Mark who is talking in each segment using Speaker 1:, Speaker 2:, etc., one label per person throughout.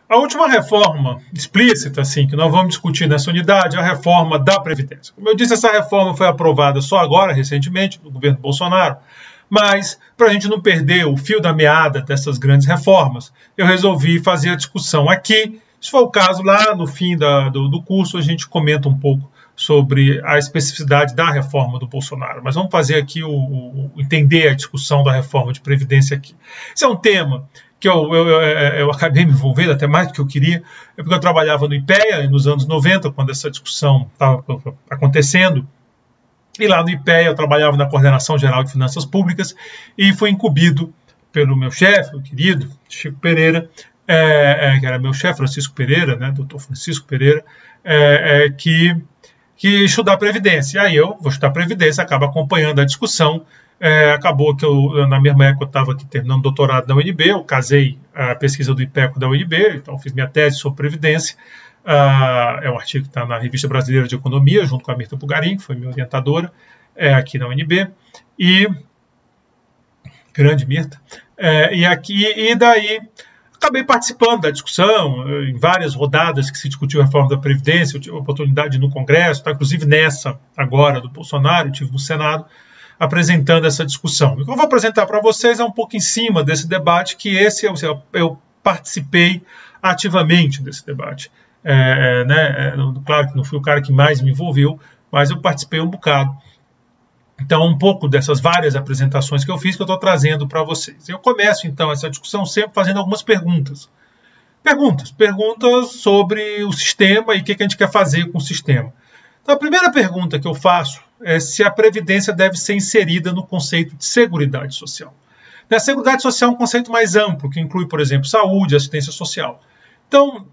Speaker 1: A última reforma explícita, assim, que nós vamos discutir nessa unidade é a reforma da Previdência. Como eu disse, essa reforma foi aprovada só agora, recentemente, no governo Bolsonaro, mas, para a gente não perder o fio da meada dessas grandes reformas, eu resolvi fazer a discussão aqui. Se for o caso, lá no fim do curso, a gente comenta um pouco sobre a especificidade da reforma do Bolsonaro. Mas vamos fazer aqui entender a discussão da reforma de Previdência aqui. Esse é um tema que eu acabei me envolvendo até mais do que eu queria, porque eu trabalhava no IPEA nos anos 90, quando essa discussão estava acontecendo, e lá no IPEA eu trabalhava na Coordenação Geral de Finanças Públicas e fui incumbido pelo meu chefe, o querido Chico Pereira, que era meu chefe, Francisco Pereira, né, doutor Francisco Pereira, que estudar Previdência. E aí eu vou estudar Previdência, acaba acompanhando a discussão. Acabou que na mesma época eu estava aqui terminando doutorado da UNB, eu casei a pesquisa do IPECO da UNB, então fiz minha tese sobre Previdência. É um artigo que está na Revista Brasileira de Economia, junto com a Mirta Bugarin, que foi minha orientadora aqui na UNB, e grande Mirta. E daí acabei participando da discussão, em várias rodadas que se discutiu a reforma da Previdência. Eu tive a oportunidade no Congresso, inclusive nessa agora do Bolsonaro, eu tive no Senado, apresentando essa discussão. O que eu vou apresentar para vocês é um pouco em cima desse debate, que eu participei ativamente desse debate. Claro que não fui o cara que mais me envolveu, mas eu participei um bocado. Então, um pouco dessas várias apresentações que eu fiz, que eu estou trazendo para vocês. Eu começo, então, essa discussão sempre fazendo algumas perguntas. Perguntas sobre o sistema e o que a gente quer fazer com o sistema. Então, a primeira pergunta que eu faço é se a Previdência deve ser inserida no conceito de Seguridade Social. A Seguridade Social é um conceito mais amplo, que inclui, por exemplo, saúde, assistência social. Então,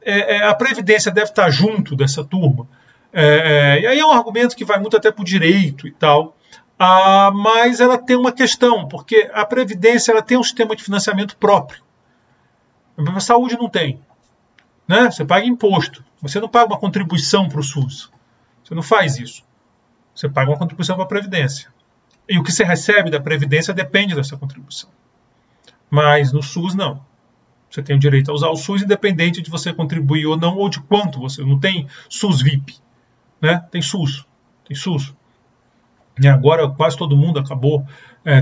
Speaker 1: a Previdência deve estar junto dessa turma. E aí é um argumento que vai muito até para o direito e tal, mas ela tem uma questão, porque a Previdência ela tem um sistema de financiamento próprio. A saúde não tem. Né? Você paga imposto, você não paga uma contribuição para o SUS. Você não faz isso. Você paga uma contribuição para a Previdência. E o que você recebe da Previdência depende dessa contribuição. Mas no SUS, não. Você tem o direito a usar o SUS independente de você contribuir ou não, ou de quanto você... Não tem SUS VIP. Né? Tem SUS. E agora quase todo mundo acabou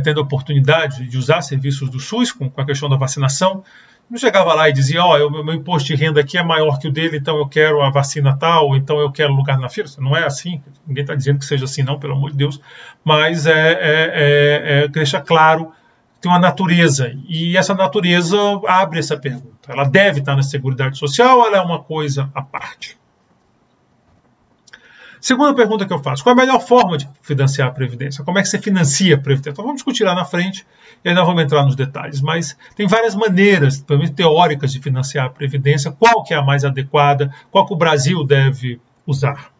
Speaker 1: tendo a oportunidade de usar serviços do SUS com a questão da vacinação. Não chegava lá e dizia, meu imposto de renda aqui é maior que o dele, então eu quero a vacina tal, então eu quero lugar na fila. Não é assim, ninguém está dizendo que seja assim não, pelo amor de Deus, mas deixa claro que tem uma natureza, e essa natureza abre essa pergunta. Ela deve estar na Seguridade Social ou ela é uma coisa à parte? Segunda pergunta que eu faço, qual é a melhor forma de financiar a Previdência? Como é que você financia a Previdência? Então vamos discutir lá na frente, e aí nós vamos entrar nos detalhes, mas tem várias maneiras, pelo menos teóricas, de financiar a Previdência, qual que é a mais adequada, qual que o Brasil deve usar.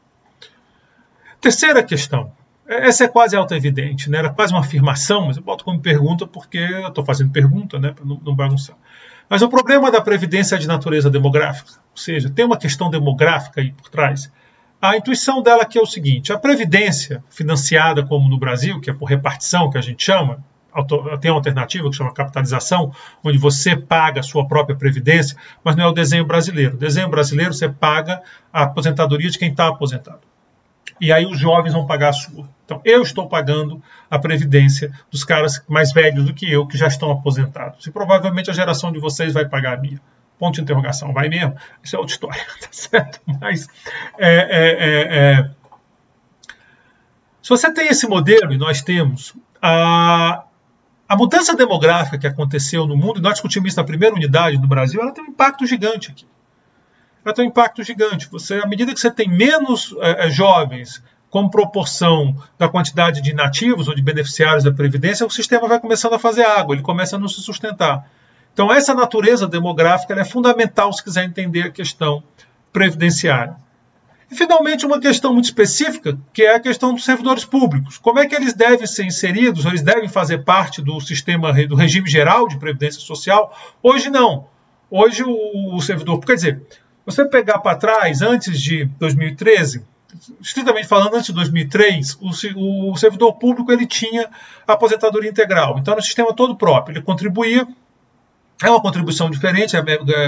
Speaker 1: Terceira questão, essa é quase auto-evidente, né? Era quase uma afirmação, mas eu boto como pergunta porque eu estou fazendo pergunta, né? Para não bagunçar. Mas o problema da Previdência é de natureza demográfica, ou seja, tem uma questão demográfica aí por trás. A intuição dela aqui é o seguinte, a Previdência financiada como no Brasil, que é por repartição, que a gente chama, tem uma alternativa que chama capitalização, onde você paga a sua própria Previdência, mas não é o desenho brasileiro. O desenho brasileiro você paga a aposentadoria de quem está aposentado. E aí os jovens vão pagar a sua. Então eu estou pagando a Previdência dos caras mais velhos do que eu, que já estão aposentados. E provavelmente a geração de vocês vai pagar a minha. Ponto de interrogação, vai mesmo? Isso é outra história, tá certo? Mas se você tem esse modelo, e nós temos, a mudança demográfica que aconteceu no mundo, e nós discutimos isso na primeira unidade no Brasil, ela tem um impacto gigante aqui. Ela tem um impacto gigante. À medida que você tem menos jovens como proporção da quantidade de inativos ou de beneficiários da Previdência, o sistema vai começando a fazer água, ele começa a não se sustentar. Então, essa natureza demográfica ela é fundamental se quiser entender a questão previdenciária. E, finalmente, uma questão muito específica, que é a questão dos servidores públicos. Como é que eles devem ser inseridos, ou eles devem fazer parte do sistema, do regime geral de previdência social? Hoje, não. Hoje, o servidor... Quer dizer, você pegar para trás, antes de 2013, estritamente falando, antes de 2003, o servidor público ele tinha aposentadoria integral. Então, era um sistema todo próprio. Ele contribuía, É uma contribuição diferente,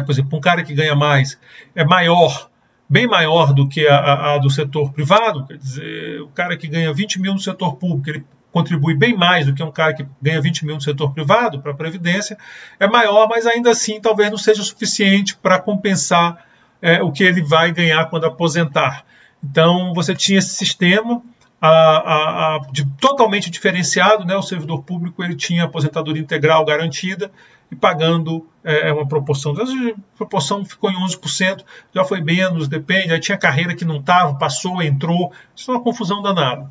Speaker 1: por exemplo, um cara que ganha mais é maior, bem maior do que a do setor privado, quer dizer, o cara que ganha 20 mil no setor público, ele contribui bem mais do que um cara que ganha 20 mil no setor privado para a Previdência, é maior, mas ainda assim talvez não seja suficiente para compensar o que ele vai ganhar quando aposentar. Então você tinha esse sistema totalmente diferenciado, né? O servidor público ele tinha aposentadoria integral garantida e pagando uma proporção. Às vezes a proporção ficou em 11%, já foi menos, depende. Aí tinha carreira que não estava, passou, entrou. Isso é uma confusão danada.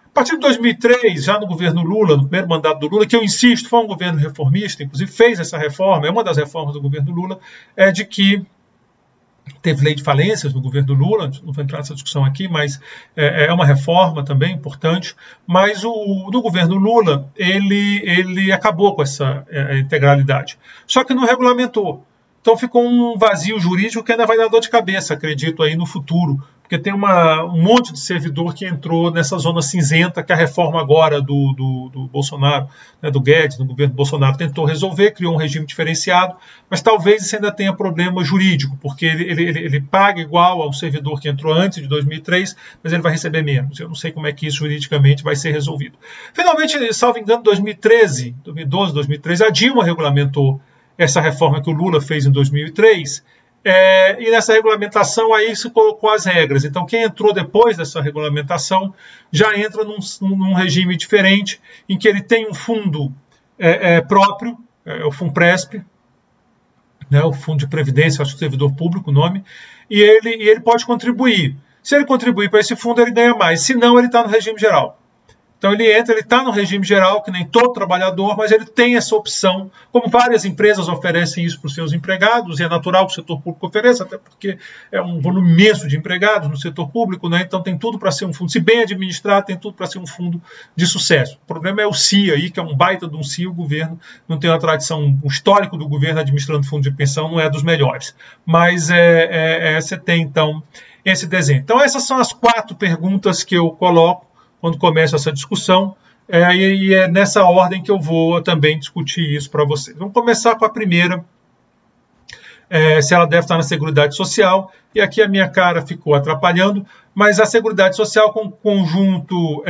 Speaker 1: A partir de 2003, já no governo Lula, no primeiro mandato do Lula, que eu insisto, foi um governo reformista, inclusive fez essa reforma, é uma das reformas do governo Lula, é de que teve lei de falências no governo Lula, não vou entrar nessa discussão aqui, mas é uma reforma também importante. Mas no governo Lula, ele acabou com essa integralidade. Só que não regulamentou. Então ficou um vazio jurídico que ainda vai dar dor de cabeça, acredito, aí no futuro. Porque tem um monte de servidor que entrou nessa zona cinzenta que a reforma agora do Bolsonaro, né, do Guedes, no governo Bolsonaro, tentou resolver, criou um regime diferenciado, mas talvez isso ainda tenha problema jurídico, porque ele paga igual ao servidor que entrou antes de 2003, mas ele vai receber menos. Eu não sei como é que isso juridicamente vai ser resolvido. Finalmente, salvo engano, 2012, 2013, a Dilma regulamentou essa reforma que o Lula fez em 2003, e nessa regulamentação aí se colocou as regras. Então quem entrou depois dessa regulamentação já entra num regime diferente, em que ele tem um fundo próprio, o Funpresp, né, o Fundo de Previdência, acho que é servidor público o nome, e ele pode contribuir. Se ele contribuir para esse fundo, ele ganha mais, se não, ele está no regime geral. Então ele está no regime geral, que nem todo trabalhador, mas ele tem essa opção, como várias empresas oferecem isso para os seus empregados, e é natural que o setor público ofereça, até porque é um volume imenso de empregados no setor público, né? Então tem tudo para ser um fundo, se bem administrado, tem tudo para ser um fundo de sucesso. O problema é o CIA aí, que é um baita de um CIA, o governo não tem uma tradição, o histórico do governo administrando fundo de pensão não é dos melhores. Mas você tem então esse desenho. Então essas são as 4 perguntas que eu coloco quando começa essa discussão, e é nessa ordem que eu vou também discutir isso para vocês. Vamos começar com a primeira, se ela deve estar na Seguridade Social, e aqui a minha cara ficou atrapalhando, mas a Seguridade Social com conjunto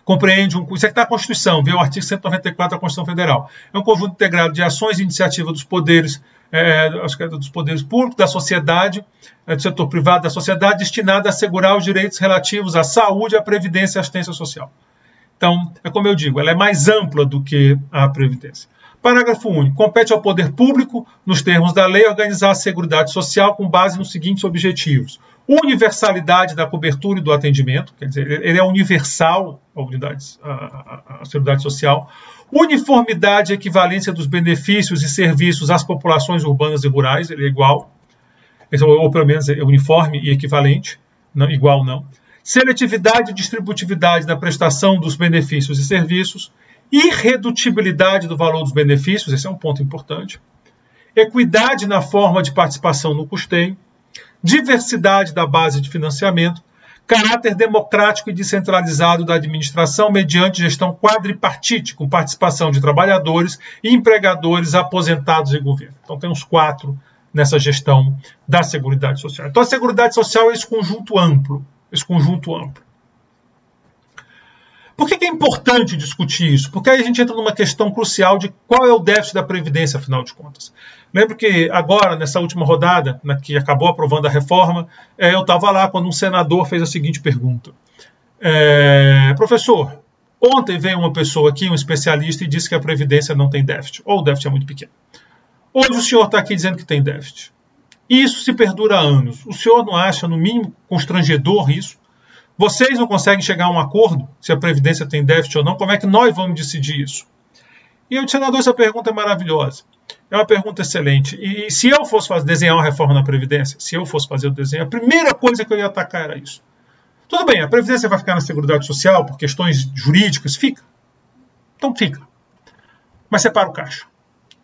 Speaker 1: compreende isso aqui está na Constituição, viu? O artigo 194 da Constituição Federal. É um conjunto integrado de ações e iniciativas dos poderes, acho que é dos poderes públicos, da sociedade, do setor privado, da sociedade, destinada a assegurar os direitos relativos à saúde, à previdência e à assistência social. Então, é como eu digo, ela é mais ampla do que a Previdência. Parágrafo único. Compete ao poder público, nos termos da lei, organizar a Seguridade Social com base nos seguintes objetivos: universalidade da cobertura e do atendimento, quer dizer, ele é universal, a Seguridade Social, uniformidade e equivalência dos benefícios e serviços às populações urbanas e rurais, ele é igual, ou pelo menos é uniforme e equivalente, não, igual não. Seletividade e distributividade na prestação dos benefícios e serviços, irredutibilidade do valor dos benefícios, esse é um ponto importante, equidade na forma de participação no custeio, diversidade da base de financiamento, caráter democrático e descentralizado da administração mediante gestão quadripartite, com participação de trabalhadores, empregadores, aposentados e governo. Então tem uns 4 nessa gestão da Seguridade Social. Então a Seguridade Social é esse conjunto amplo. Por que é importante discutir isso? Porque aí a gente entra numa questão crucial de qual é o déficit da Previdência, afinal de contas. Lembro que agora, nessa última rodada, que acabou aprovando a reforma, eu estava lá quando um senador fez a seguinte pergunta. Professor, ontem veio uma pessoa aqui, um especialista, e disse que a Previdência não tem déficit, ou o déficit é muito pequeno. Hoje o senhor está aqui dizendo que tem déficit. Isso se perdura há anos. O senhor não acha, no mínimo, constrangedor isso? Vocês não conseguem chegar a um acordo se a Previdência tem déficit ou não? Como é que nós vamos decidir isso? E eu disse, senador, essa pergunta é maravilhosa. É uma pergunta excelente. E se eu fosse desenhar uma reforma na Previdência, se eu fosse fazer o desenho, a primeira coisa que eu ia atacar era isso. Tudo bem, a Previdência vai ficar na Seguridade Social por questões jurídicas? Fica. Então fica. Mas separa o caixa.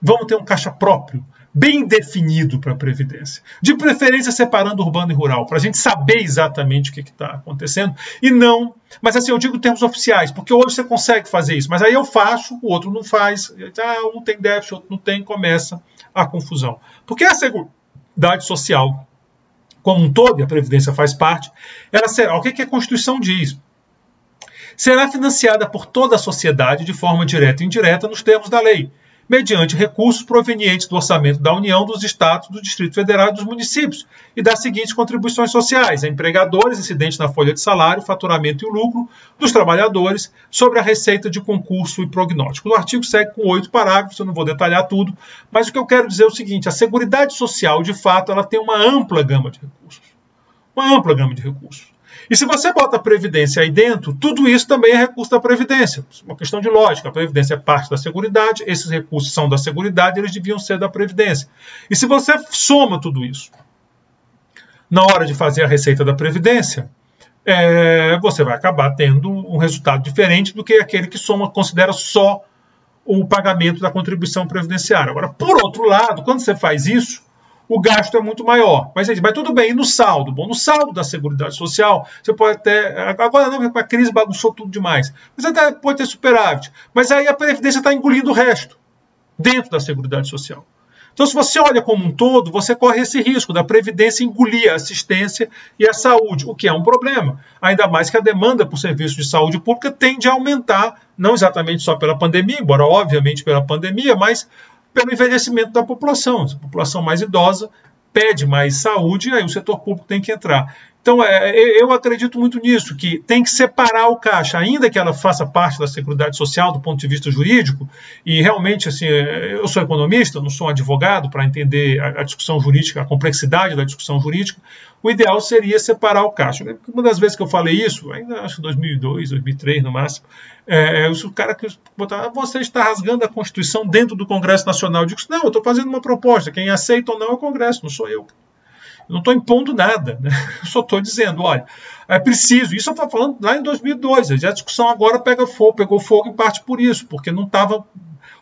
Speaker 1: vamos ter um caixa próprio, bem definido para a Previdência. De preferência separando urbano e rural, para a gente saber exatamente o que está acontecendo. E não, mas assim, eu digo em termos oficiais, porque hoje você consegue fazer isso, mas aí eu faço, o outro não faz, um tem déficit, outro não tem, começa a confusão. Porque a Seguridade Social, como um todo, e a Previdência faz parte, ela será, o que a Constituição diz? Será financiada por toda a sociedade de forma direta e indireta nos termos da lei, mediante recursos provenientes do orçamento da União, dos Estados, do Distrito Federal e dos municípios, e das seguintes contribuições sociais: a empregadores, incidente na folha de salário, faturamento e lucro dos trabalhadores, sobre a receita de concurso e prognóstico. O artigo segue com 8 parágrafos, eu não vou detalhar tudo, mas o que eu quero dizer é o seguinte: a Seguridade Social, de fato, ela tem uma ampla gama de recursos. Uma ampla gama de recursos. E se você bota a Previdência aí dentro, tudo isso também é recurso da Previdência. Uma questão de lógica. A Previdência é parte da Seguridade, esses recursos são da Seguridade, eles deviam ser da Previdência. E se você soma tudo isso na hora de fazer a receita da Previdência, você vai acabar tendo um resultado diferente do que aquele que considera só o pagamento da contribuição previdenciária. Agora, por outro lado, quando você faz isso, o gasto é muito maior. Mas tudo bem, e no saldo? Bom, no saldo da Seguridade Social, você pode até... Agora não, porque a crise bagunçou tudo demais. Mas até pode ter superávit. Mas aí a Previdência está engolindo o resto, dentro da Seguridade Social. Então, se você olha como um todo, você corre esse risco da Previdência engolir a assistência e a saúde, o que é um problema. Ainda mais que a demanda por serviços de saúde pública tende a aumentar, não exatamente só pela pandemia, embora obviamente pela pandemia, mas pelo envelhecimento da população. A população mais idosa pede mais saúde e aí o setor público tem que entrar. Então, eu acredito muito nisso, que tem que separar o caixa, ainda que ela faça parte da Seguridade Social do ponto de vista jurídico, e realmente, assim, eu sou economista, não sou um advogado para entender a discussão jurídica, a complexidade da discussão jurídica, o ideal seria separar o caixa. Uma das vezes que eu falei isso, ainda acho que 2002, 2003 no máximo, o cara que botava, você está rasgando a Constituição dentro do Congresso Nacional. Eu digo, não, eu estou fazendo uma proposta, quem aceita ou não é o Congresso, não sou eu. Eu não estou impondo nada, né? Eu só estou dizendo, olha, é preciso, isso eu estou falando lá em 2002, a discussão agora pegou fogo em parte por isso, porque não estava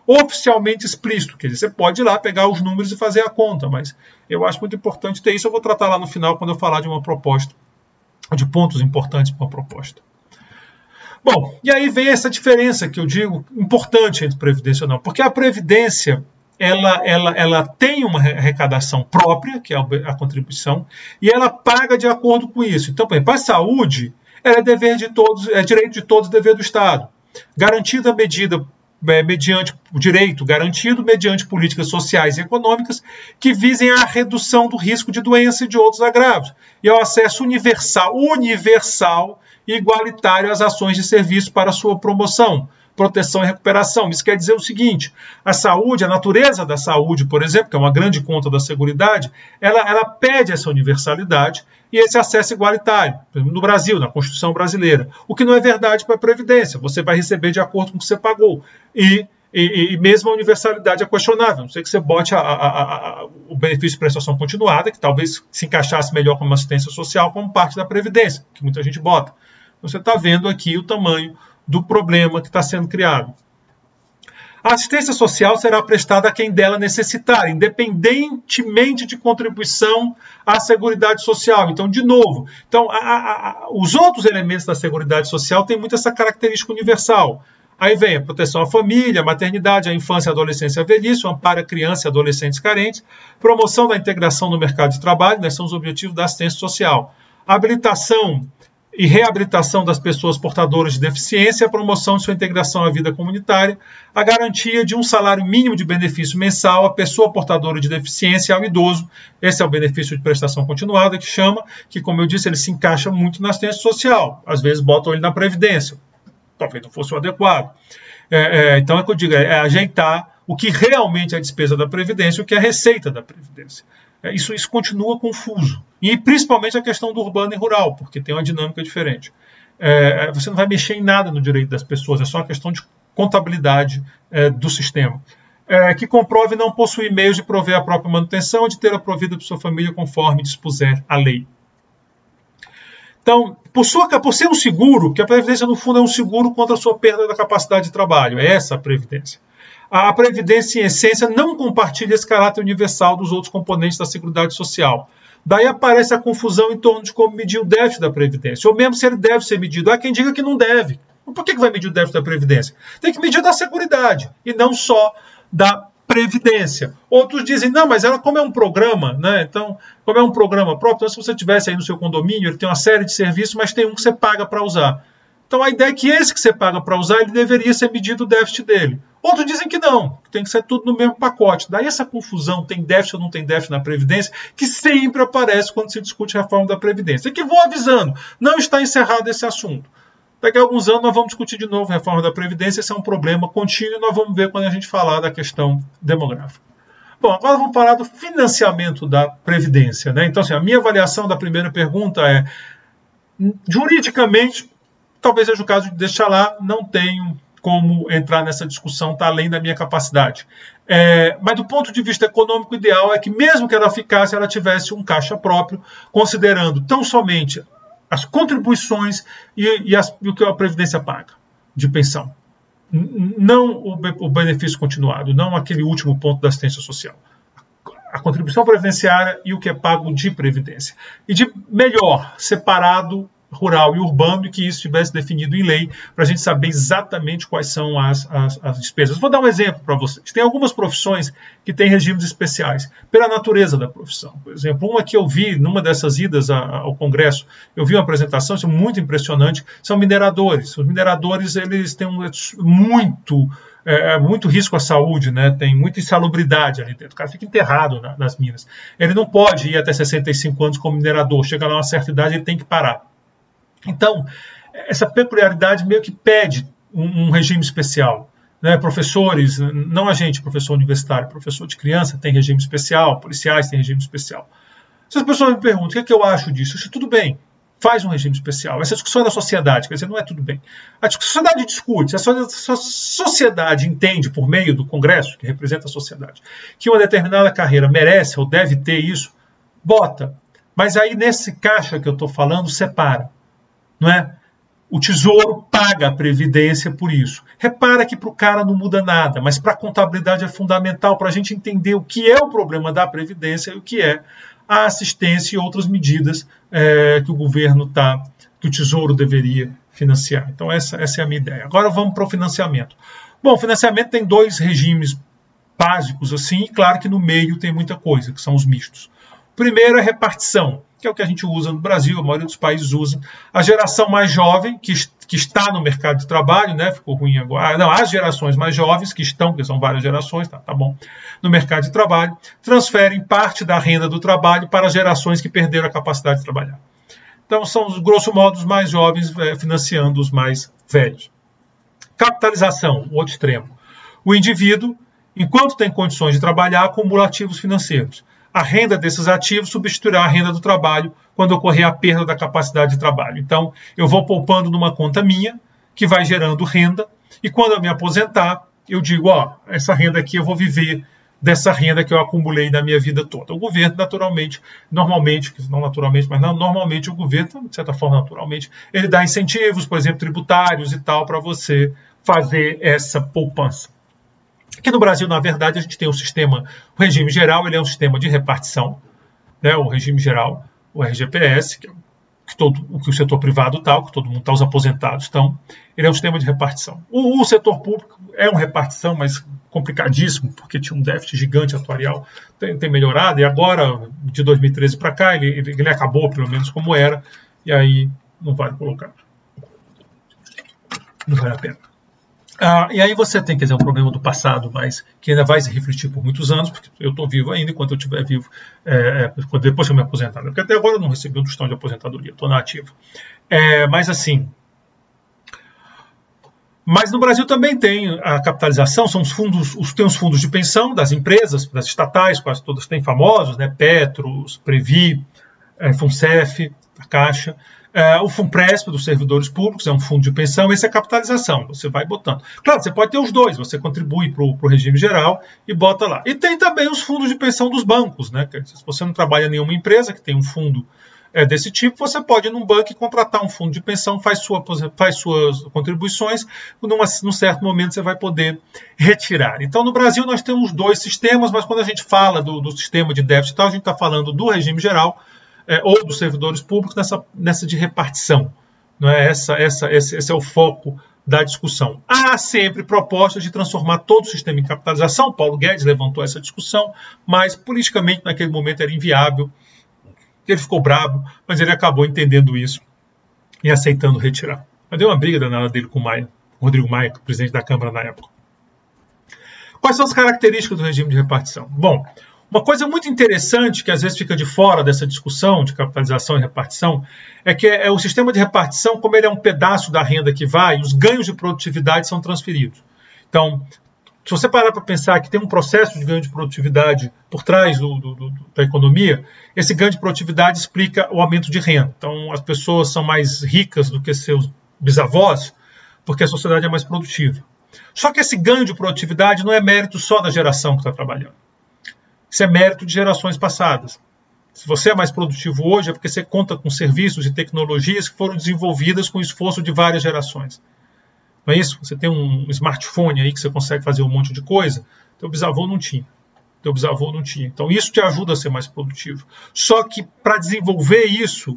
Speaker 1: oficialmente explícito, quer dizer, você pode ir lá pegar os números e fazer a conta, mas eu acho muito importante ter isso, eu vou tratar lá no final quando eu falar de uma proposta, de pontos importantes para uma proposta. Bom, e aí vem essa diferença que eu digo importante entre Previdência ou não, porque a Previdência ela tem uma arrecadação própria, que é a contribuição, e ela paga de acordo com isso. Então, por exemplo, a saúde ela é dever de todos, é direito de todos, dever do Estado. Garantida a medida mediante o direito garantido mediante políticas sociais e econômicas que visem a redução do risco de doença e de outros agravos, e ao acesso universal e igualitário às ações de serviço para sua promoção, proteção e recuperação. Isso quer dizer o seguinte: a saúde, a natureza da saúde, por exemplo, que é uma grande conta da Seguridade, ela pede essa universalidade e esse acesso igualitário. Por exemplo, no Brasil, na Constituição brasileira. O que não é verdade para a Previdência. Você vai receber de acordo com o que você pagou. E mesmo a universalidade é questionável. Não sei que você bote o benefício de prestação continuada, que talvez se encaixasse melhor como assistência social, como parte da Previdência, que muita gente bota. Você está vendo aqui o tamanho do problema que está sendo criado. A assistência social será prestada a quem dela necessitar, independentemente de contribuição à Seguridade Social. Então, de novo, os outros elementos da Seguridade Social têm muito essa característica universal. Aí vem a proteção à família, a maternidade, a infância, a adolescência e a velhice, o amparo a crianças e adolescentes carentes, promoção da integração no mercado de trabalho, né, são os objetivos da assistência social. A habilitação e reabilitação das pessoas portadoras de deficiência, a promoção de sua integração à vida comunitária, a garantia de um salário mínimo de benefício mensal à pessoa portadora de deficiência e ao idoso. Esse é o benefício de prestação continuada, que chama, que, como eu disse, ele se encaixa muito na assistência social. Às vezes botam ele na Previdência. Talvez não fosse o adequado. Então, é o que eu digo, é ajeitar o que realmente é a despesa da Previdência e o que é a receita da Previdência. Isso continua confuso. E principalmente a questão do urbano e rural, porque tem uma dinâmica diferente. Você não vai mexer em nada no direito das pessoas, é só uma questão de contabilidade do sistema. Que comprove não possuir meios de prover a própria manutenção ou de ter a provida de sua família conforme dispuser a lei. Então, por ser um seguro, que a Previdência no fundo é um seguro contra a sua perda da capacidade de trabalho, é essa a Previdência. A Previdência, em essência, não compartilha esse caráter universal dos outros componentes da Seguridade Social. Daí aparece a confusão em torno de como medir o déficit da Previdência, ou mesmo se ele deve ser medido. Há quem diga que não deve. Por que vai medir o déficit da Previdência? Tem que medir da Seguridade, e não só da Previdência. Outros dizem, não, mas ela, como é um programa, né? Então, como é um programa próprio, então, se você tivesse aí no seu condomínio, ele tem uma série de serviços, mas tem um que você paga para usar. Então, a ideia é que esse que você paga para usar, ele deveria ser medido o déficit dele. Outros dizem que não, que tem que ser tudo no mesmo pacote. Daí essa confusão, tem déficit ou não tem déficit na Previdência, que sempre aparece quando se discute a reforma da Previdência. E que vou avisando, não está encerrado esse assunto. Daqui a alguns anos nós vamos discutir de novo a reforma da Previdência, esse é um problema contínuo e nós vamos ver quando a gente falar da questão demográfica. Bom, agora vamos falar do financiamento da Previdência, né? Então, assim, a minha avaliação da primeira pergunta é, juridicamente, talvez seja o caso de deixar lá, não tenho como entrar nessa discussão, está além da minha capacidade. Mas do ponto de vista econômico, o ideal é que mesmo que ela ficasse, ela tivesse um caixa próprio, considerando tão somente as contribuições e o que a Previdência paga de pensão. Não o benefício continuado, não aquele último ponto da assistência social. A contribuição previdenciária e o que é pago de Previdência. E de melhor, separado rural e urbano, e que isso estivesse definido em lei, para a gente saber exatamente quais são as despesas. Vou dar um exemplo para vocês. Tem algumas profissões que têm regimes especiais, pela natureza da profissão. Por exemplo, uma que eu vi, numa dessas idas ao Congresso, eu vi uma apresentação, isso é muito impressionante, são mineradores. Os mineradores, eles têm muito risco à saúde, né? Tem muita insalubridade ali dentro. O cara fica enterrado nas minas. Ele não pode ir até 65 anos como minerador. Chega lá a uma certa idade, ele tem que parar. Então, essa peculiaridade meio que pede um regime especial. Né? Professores, não a gente, professor universitário, professor de criança tem regime especial, policiais têm regime especial. Se as pessoas me perguntam o que é que eu acho disso, isso tudo bem, faz um regime especial. Essa discussão é da sociedade, quer dizer, não é tudo bem. A sociedade discute, a sociedade entende, por meio do Congresso, que representa a sociedade, que uma determinada carreira merece ou deve ter isso, bota. Mas aí, nesse caixa que eu estou falando, separa. Não é? O Tesouro paga a Previdência por isso. Repara que para o cara não muda nada, mas para a contabilidade é fundamental para a gente entender o que é o problema da Previdência e o que é a assistência e outras medidas que o governo que o Tesouro deveria financiar. Então essa é a minha ideia. Agora vamos para o financiamento. Bom, o financiamento tem dois regimes básicos assim, e claro que no meio tem muita coisa, que são os mistos. O primeiro é a repartição, que é o que a gente usa no Brasil, a maioria dos países usa. A geração mais jovem, que está no mercado de trabalho, né? Ficou ruim agora. Não, as gerações mais jovens, que estão, porque são várias gerações, tá bom, no mercado de trabalho, transferem parte da renda do trabalho para as gerações que perderam a capacidade de trabalhar. Então, são, grosso modo, os mais jovens financiando os mais velhos. Capitalização, o outro extremo. O indivíduo, enquanto tem condições de trabalhar, acumula ativos financeiros. A renda desses ativos substituirá a renda do trabalho quando ocorrer a perda da capacidade de trabalho. Então, eu vou poupando numa conta minha, que vai gerando renda, e quando eu me aposentar, eu digo, essa renda aqui eu vou viver dessa renda que eu acumulei na minha vida toda. O governo, normalmente, o governo, de certa forma, naturalmente, ele dá incentivos, por exemplo, tributários e tal, para você fazer essa poupança. Aqui no Brasil, na verdade, a gente tem o regime geral, ele é um sistema de repartição, né? O regime geral, o RGPS, que o setor privado tal, que todo mundo está, os aposentados estão, ele é um sistema de repartição. O setor público é uma repartição, mas complicadíssimo, porque tinha um déficit gigante atuarial, tem melhorado, e agora, de 2013 para cá, ele acabou, pelo menos como era, e aí não vale colocar. Não vale a pena. E aí você tem, quer dizer, um problema do passado, mas que ainda vai se refletir por muitos anos, porque eu estou vivo ainda, enquanto eu estiver vivo, depois que eu me aposentar. Porque até agora eu não recebi um tostão de aposentadoria, estou na ativa. Mas assim... Mas no Brasil também tem a capitalização, são tem os fundos de pensão das empresas, das estatais, quase todas têm famosos, né? Petros, Previ, Funcef, a Caixa... o Funpresp dos servidores públicos é um fundo de pensão, esse é capitalização, você vai botando. Claro, você pode ter os dois, você contribui para o regime geral e bota lá. E tem também os fundos de pensão dos bancos, né? Se você não trabalha em nenhuma empresa que tem um fundo desse tipo, você pode ir num banco e contratar um fundo de pensão, faz suas contribuições, num certo momento você vai poder retirar. Então, no Brasil, nós temos 2 sistemas, mas quando a gente fala do sistema de déficit e tal, a gente está falando do regime geral ou dos servidores públicos nessa de repartição. Não é? Esse é o foco da discussão. Há sempre propostas de transformar todo o sistema em capitalização. Paulo Guedes levantou essa discussão, mas politicamente naquele momento era inviável. Ele ficou bravo, mas ele acabou entendendo isso e aceitando retirar. Mas deu uma briga danada dele com o Rodrigo Maia, presidente da Câmara na época. Quais são as características do regime de repartição? Bom, uma coisa muito interessante, que às vezes fica de fora dessa discussão de capitalização e repartição, é que o sistema de repartição, como ele é um pedaço da renda que vai, os ganhos de produtividade são transferidos. Então, se você parar para pensar que tem um processo de ganho de produtividade por trás da economia, esse ganho de produtividade explica o aumento de renda. Então, as pessoas são mais ricas do que seus bisavós, porque a sociedade é mais produtiva. Só que esse ganho de produtividade não é mérito só da geração que está trabalhando. Isso é mérito de gerações passadas. Se você é mais produtivo hoje, é porque você conta com serviços e tecnologias que foram desenvolvidas com o esforço de várias gerações. Não é isso? Você tem um smartphone aí que você consegue fazer um monte de coisa. Teu bisavô não tinha. Então isso te ajuda a ser mais produtivo. Só que para desenvolver isso,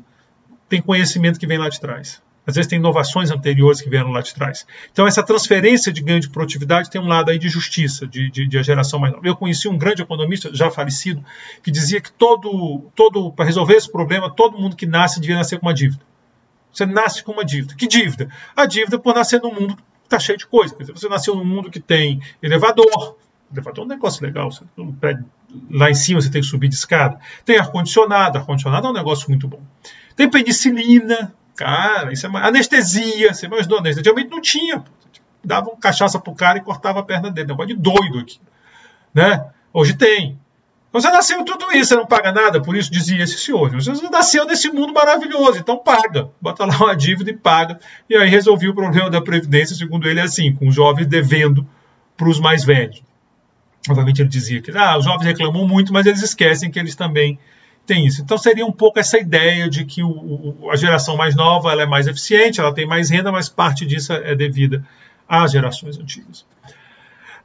Speaker 1: tem conhecimento que vem lá de trás. Às vezes tem inovações anteriores que vieram lá de trás. Então essa transferência de ganho de produtividade tem um lado aí de justiça, de a geração mais nova. Eu conheci um grande economista, já falecido, que dizia que para resolver esse problema, todo mundo que nasce devia nascer com uma dívida. Você nasce com uma dívida. Que dívida? A dívida por nascer num mundo que está cheio de coisa. Quer dizer, você nasceu num mundo que tem elevador. Elevador é um negócio legal. Lá em cima você tem que subir de escada. Tem ar-condicionado. Ar-condicionado é um negócio muito bom. Tem penicilina. Cara, isso é anestesia. Você imaginou anestesia? Antigamente não tinha. Dava uma cachaça pro cara e cortava a perna dele. Negócio de doido aqui. Né? Hoje tem. Você nasceu tudo isso, você não paga nada, por isso dizia esse senhor. Você nasceu nesse mundo maravilhoso, então paga. Bota lá uma dívida e paga. E aí resolvi o problema da Previdência, segundo ele, assim, com os jovens devendo para os mais velhos. Obviamente ele dizia que os jovens reclamam muito, mas eles esquecem que eles também têm isso. Então seria um pouco essa ideia de que a geração mais nova ela é mais eficiente, ela tem mais renda, mas parte disso é devida às gerações antigas.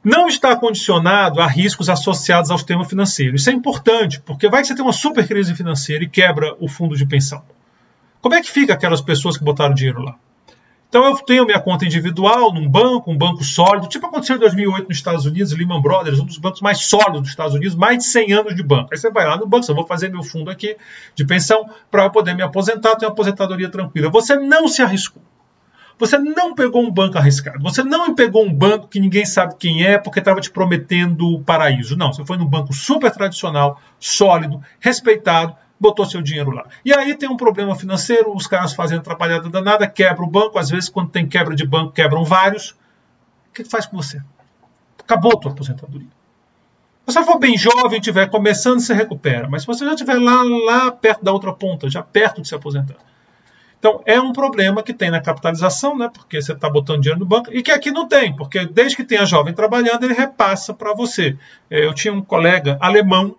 Speaker 1: Não está condicionado a riscos associados ao sistema financeiro. Isso é importante, porque vai que você tem uma super crise financeira e quebra o fundo de pensão. Como é que fica aquelas pessoas que botaram dinheiro lá? Então eu tenho minha conta individual num banco, um banco sólido, tipo aconteceu em 2008 nos Estados Unidos, Lehman Brothers, um dos bancos mais sólidos dos Estados Unidos, mais de 100 anos de banco. Aí você vai lá no banco, eu vou fazer meu fundo aqui de pensão para eu poder me aposentar, ter uma aposentadoria tranquila. Você não se arriscou. Você não pegou um banco arriscado. Você não pegou um banco que ninguém sabe quem é porque estava te prometendo o paraíso. Não, você foi num banco super tradicional, sólido, respeitado, botou seu dinheiro lá. E aí tem um problema financeiro, os caras fazendo atrapalhada danada, quebra o banco. Às vezes, quando tem quebra de banco, quebram vários. O que faz com você? Acabou a tua aposentadoria. Se você for bem jovem, estiver começando, você recupera. Mas se você já estiver lá perto da outra ponta, já perto de se aposentar. Então, é um problema que tem na capitalização, né? Porque você está botando dinheiro no banco, e que aqui não tem, porque desde que tem a jovem trabalhando, ele repassa para você. Eu tinha um colega alemão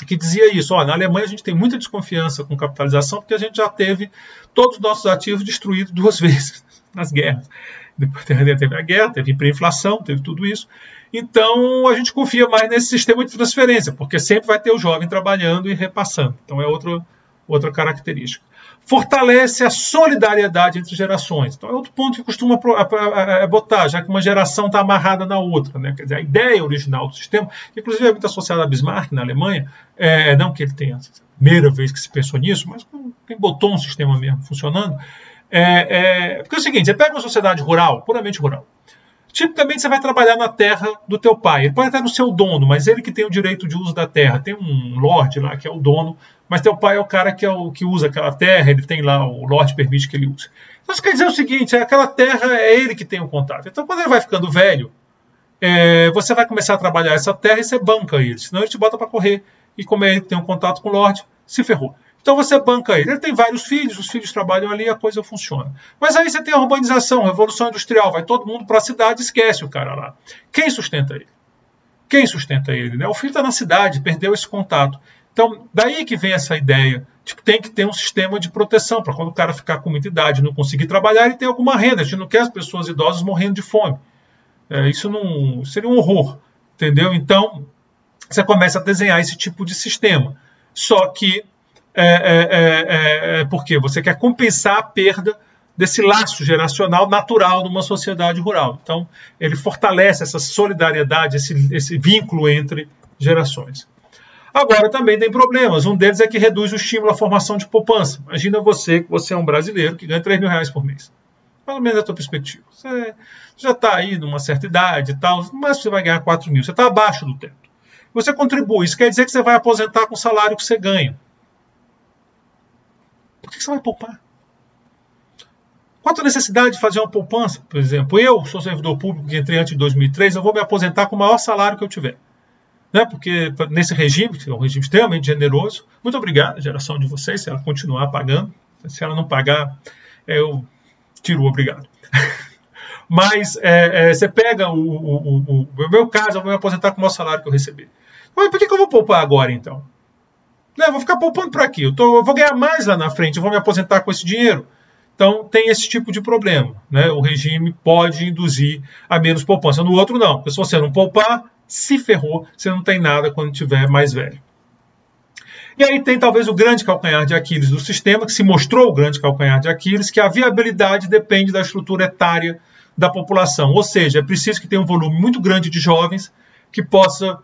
Speaker 1: que dizia isso. Olha, na Alemanha a gente tem muita desconfiança com capitalização, porque a gente já teve todos os nossos ativos destruídos 2 vezes nas guerras. Depois teve a guerra, teve hiperinflação, teve tudo isso. Então, a gente confia mais nesse sistema de transferência, porque sempre vai ter o jovem trabalhando e repassando. Então, é outra característica. Fortalece a solidariedade entre gerações. Então é outro ponto que costuma botar, já que uma geração está amarrada na outra. Né? Quer dizer, a ideia original do sistema, que inclusive é muito associada a Bismarck na Alemanha, não que ele tenha a primeira vez que se pensou nisso, mas quem botou um sistema mesmo funcionando, porque é o seguinte, você pega uma sociedade rural, puramente rural, tipicamente você vai trabalhar na terra do teu pai. Ele pode estar no seu dono, mas ele que tem o direito de uso da terra. Tem um lorde lá que é o dono, mas teu pai é o cara que usa aquela terra, ele tem lá, o lorde permite que ele use. Então isso quer dizer o seguinte, aquela terra é ele que tem o contato. Então quando ele vai ficando velho, você vai começar a trabalhar essa terra e você banca ele, senão ele te bota para correr. E como é ele que tem um contato com o lorde, se ferrou. Então você banca ele. Ele tem vários filhos, os filhos trabalham ali e a coisa funciona. Mas aí você tem a urbanização, a revolução industrial, vai todo mundo para a cidade, esquece o cara lá. Quem sustenta ele? Quem sustenta ele? Né? O filho está na cidade, perdeu esse contato. Então, daí que vem essa ideia. Tipo, tem que ter um sistema de proteção para quando o cara ficar com muita idade, não conseguir trabalhar, ele ter alguma renda. A gente não quer as pessoas idosas morrendo de fome. Isso não seria um horror, entendeu? Então, você começa a desenhar esse tipo de sistema. Só que, porque você quer compensar a perda desse laço geracional natural numa sociedade rural. Então, ele fortalece essa solidariedade, esse vínculo entre gerações. Agora, também tem problemas. Um deles é que reduz o estímulo à formação de poupança. Imagina que você é um brasileiro que ganha R$3.000 por mês. Pelo menos é a tua perspectiva. Você já está aí numa certa idade e tal, mas você vai ganhar 4 mil. Você está abaixo do teto. Você contribui. Isso quer dizer que você vai aposentar com o salário que você ganha. Por que você vai poupar? Quanto a necessidade de fazer uma poupança? Por exemplo, eu sou servidor público que entrei antes de 2003, eu vou me aposentar com o maior salário que eu tiver. Né? Porque nesse regime, que é um regime extremamente generoso, muito obrigado, geração de vocês, se ela continuar pagando. Se ela não pagar, eu tiro o obrigado. Mas você pega no meu caso, eu vou me aposentar com o maior salário que eu receber. Mas por que eu vou poupar agora, então? Eu vou ficar poupando para quê? Eu vou ganhar mais lá na frente, eu vou me aposentar com esse dinheiro. Então, tem esse tipo de problema. Né? O regime pode induzir a menos poupança. No outro, não. Porque se você não poupar, se ferrou, você não tem nada quando tiver mais velho. E aí tem talvez o grande calcanhar de Aquiles do sistema, que se mostrou o grande calcanhar de Aquiles, que a viabilidade depende da estrutura etária da população. Ou seja, é preciso que tenha um volume muito grande de jovens que possa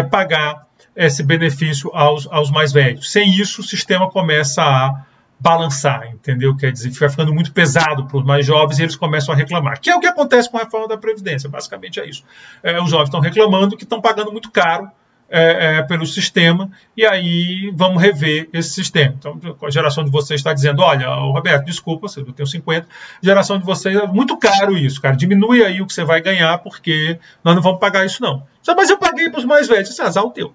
Speaker 1: pagar esse benefício aos mais velhos. Sem isso, o sistema começa a balançar, entendeu? Quer dizer, fica ficando muito pesado para os mais jovens e eles começam a reclamar. Que é o que acontece com a reforma da Previdência, basicamente é isso. Os jovens estão reclamando que estão pagando muito caro pelo sistema e aí vamos rever esse sistema. Então, a geração de vocês está dizendo, olha, Roberto, desculpa, eu tenho 50, a geração de vocês é muito caro isso, cara, diminui aí o que você vai ganhar porque nós não vamos pagar isso não. Mas eu paguei para os mais velhos, azar o teu.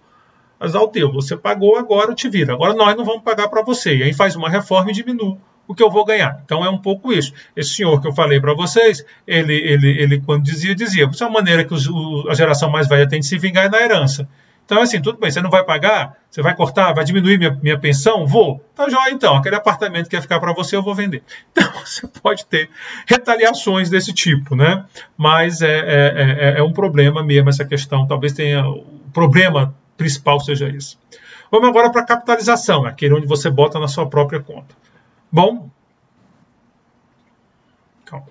Speaker 1: Azar o teu, você pagou, agora te vira. Agora nós não vamos pagar para você. E aí faz uma reforma e diminui o que eu vou ganhar. Então é um pouco isso. Esse senhor que eu falei para vocês, ele quando dizia, isso é uma maneira que a geração mais velha tem de se vingar na herança. Então assim, tudo bem, você não vai pagar, você vai cortar, vai diminuir minha pensão? Vou. Então joia então, aquele apartamento que ia ficar para você eu vou vender. Então você pode ter retaliações desse tipo, né? Mas é um problema mesmo essa questão. Talvez tenha o problema principal seja isso. Vamos agora para a capitalização, aquele onde você bota na sua própria conta. Bom, calma.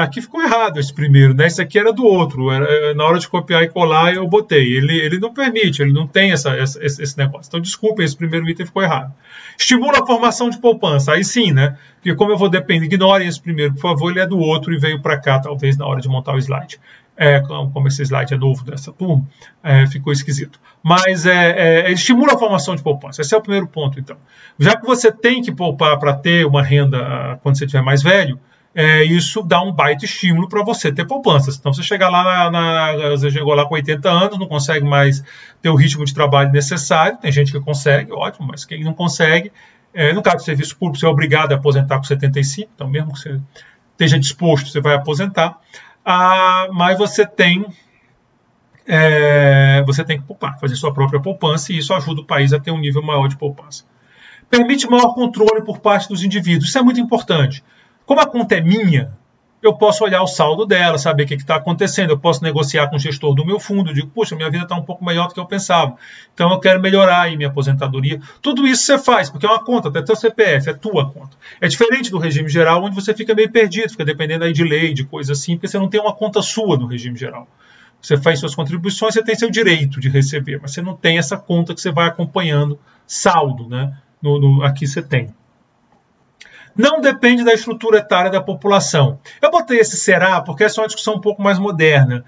Speaker 1: Aqui ficou errado esse primeiro, né? Esse aqui era do outro. Na hora de copiar e colar, eu botei. Ele não permite, ele não tem esse negócio. Então, desculpem, esse primeiro item ficou errado. Estimula a formação de poupança. Aí sim, né? Porque como eu vou depender, ignorem esse primeiro, por favor, ele é do outro e veio para cá, talvez, na hora de montar o slide. Como esse slide é novo dessa turma, ficou esquisito. Mas ele estimula a formação de poupança. Esse é o primeiro ponto, então. Já que você tem que poupar para ter uma renda quando você estiver mais velho, isso dá um baita estímulo para você ter poupanças. Então, você chega lá, você chegou lá com 80 anos, não consegue mais ter o ritmo de trabalho necessário. Tem gente que consegue, ótimo, mas quem não consegue, no caso do serviço público, você é obrigado a aposentar com 75, então mesmo que você esteja disposto, você vai aposentar. Mas você tem que poupar, fazer sua própria poupança, e isso ajuda o país a ter um nível maior de poupança. Permite maior controle por parte dos indivíduos. Isso é muito importante. Como a conta é minha, eu posso olhar o saldo dela, saber o que está acontecendo, eu posso negociar com o gestor do meu fundo, eu digo, puxa, minha vida está um pouco melhor do que eu pensava, então eu quero melhorar aí minha aposentadoria. Tudo isso você faz, porque é uma conta, até teu CPF, é tua conta. É diferente do regime geral, onde você fica meio perdido, fica dependendo aí de lei, de coisa assim, porque você não tem uma conta sua no regime geral. Você faz suas contribuições, você tem seu direito de receber, mas você não tem essa conta que você vai acompanhando saldo, né? Aqui você tem. Não depende da estrutura etária da população. Eu botei esse será porque essa é uma discussão um pouco mais moderna.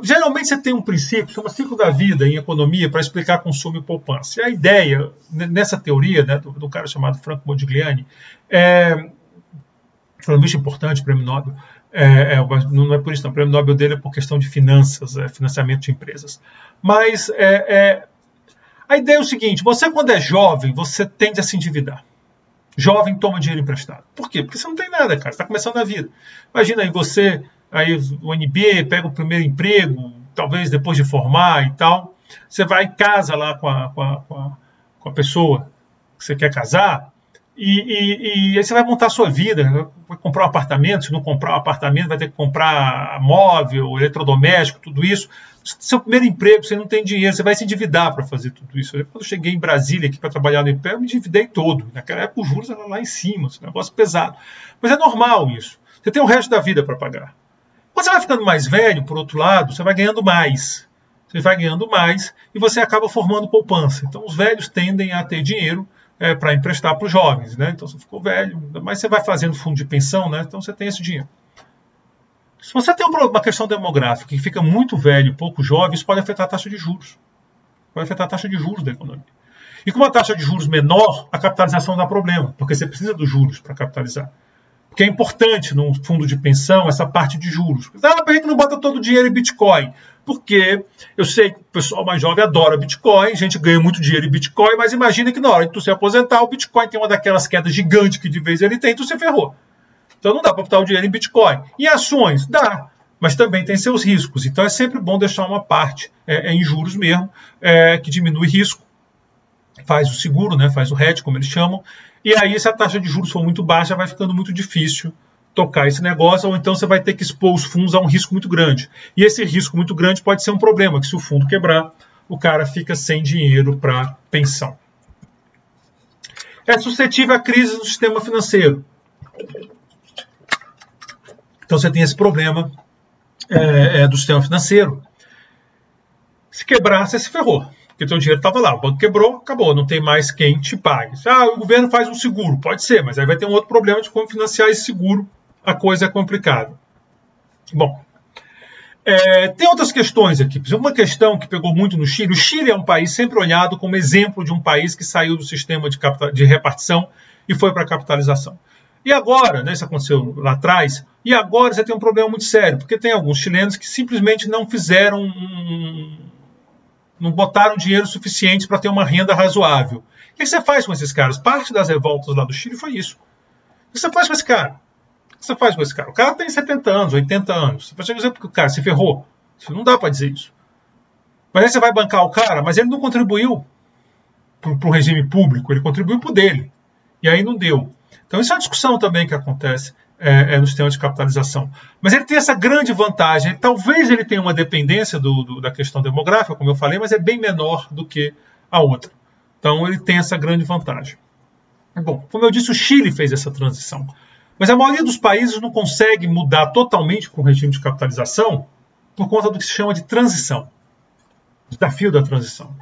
Speaker 1: Geralmente você tem um princípio, chama ciclo da vida em economia, para explicar consumo e poupança. E a ideia, nessa teoria, né, do cara chamado Franco Modigliani, foi um bicho importante, prêmio Nobel. Não é por isso, não. O prêmio Nobel dele é por questão de finanças, financiamento de empresas. Mas a ideia é o seguinte, você quando é jovem, você tende a se endividar. Jovem toma dinheiro emprestado. Por quê? Porque você não tem nada, cara. Você está começando a vida. Imagina aí você aí o NB, pega o primeiro emprego, talvez depois de formar e tal, você vai em casa lá com a pessoa que você quer casar, e aí você vai montar a sua vida, vai comprar um apartamento, se não comprar um apartamento vai ter que comprar móvel, eletrodoméstico, tudo isso. Seu primeiro emprego, você não tem dinheiro, você vai se endividar para fazer tudo isso. Quando eu cheguei em Brasília aqui para trabalhar no IPE, eu me endividei todo. Naquela época os juros eram lá em cima, esse negócio pesado. Mas é normal isso. Você tem o resto da vida para pagar. Quando você vai ficando mais velho, por outro lado, você vai ganhando mais. Você vai ganhando mais e você acaba formando poupança. Então os velhos tendem a ter dinheiro para emprestar para os jovens, né? Então você ficou velho, mas você vai fazendo fundo de pensão, né? Então você tem esse dinheiro. Se você tem uma questão demográfica que fica muito velho e pouco jovem, isso pode afetar a taxa de juros. Pode afetar a taxa de juros da economia. E com uma taxa de juros menor, a capitalização dá problema, porque você precisa dos juros para capitalizar. Porque é importante num fundo de pensão essa parte de juros. Ah, por que não bota todo o dinheiro em Bitcoin? Porque eu sei que o pessoal mais jovem adora Bitcoin, a gente ganha muito dinheiro em Bitcoin, mas imagina que na hora de tu se aposentar, o Bitcoin tem uma daquelas quedas gigantes que de vez ele tem, tu se ferrou. Então não dá para botar o dinheiro em Bitcoin. Em ações? Dá, mas também tem seus riscos. Então é sempre bom deixar uma parte em juros mesmo, que diminui risco, faz o seguro, né, faz o hedge, como eles chamam, e aí se a taxa de juros for muito baixa, vai ficando muito difícil tocar esse negócio, ou então você vai ter que expor os fundos a um risco muito grande. E esse risco muito grande pode ser um problema, que se o fundo quebrar, o cara fica sem dinheiro para pensão. É suscetível a crise no sistema financeiro. Então você tem esse problema do sistema financeiro. Se quebrar, você se ferrou. Porque o teu dinheiro estava lá, o banco quebrou, acabou, não tem mais quem te pague. Ah, o governo faz um seguro, pode ser, mas aí vai ter um outro problema de como financiar esse seguro, a coisa é complicada. Bom, tem outras questões aqui. Por exemplo, uma questão que pegou muito no Chile. O Chile é um país sempre olhado como exemplo de um país que saiu do sistema de repartição e foi para a capitalização. E agora, né, isso aconteceu lá atrás, e agora você tem um problema muito sério, porque tem alguns chilenos que simplesmente não fizeram não botaram dinheiro suficiente para ter uma renda razoável. O que você faz com esses caras? Parte das revoltas lá do Chile foi isso. O que você faz com esse cara? O que você faz com esse cara? O cara tem 70 anos, 80 anos. Você vai dizer porque o cara se ferrou. Não dá para dizer isso. Mas aí você vai bancar o cara, mas ele não contribuiu para o regime público, ele contribuiu para o dele. E aí não deu. Então isso é uma discussão também que acontece no sistema de capitalização. Mas ele tem essa grande vantagem. Talvez ele tenha uma dependência da questão demográfica, como eu falei, mas é bem menor do que a outra. Então ele tem essa grande vantagem. Bom, como eu disse, o Chile fez essa transição. Mas a maioria dos países não consegue mudar totalmente para um regime de capitalização por conta do que se chama de transição. Desafio da transição.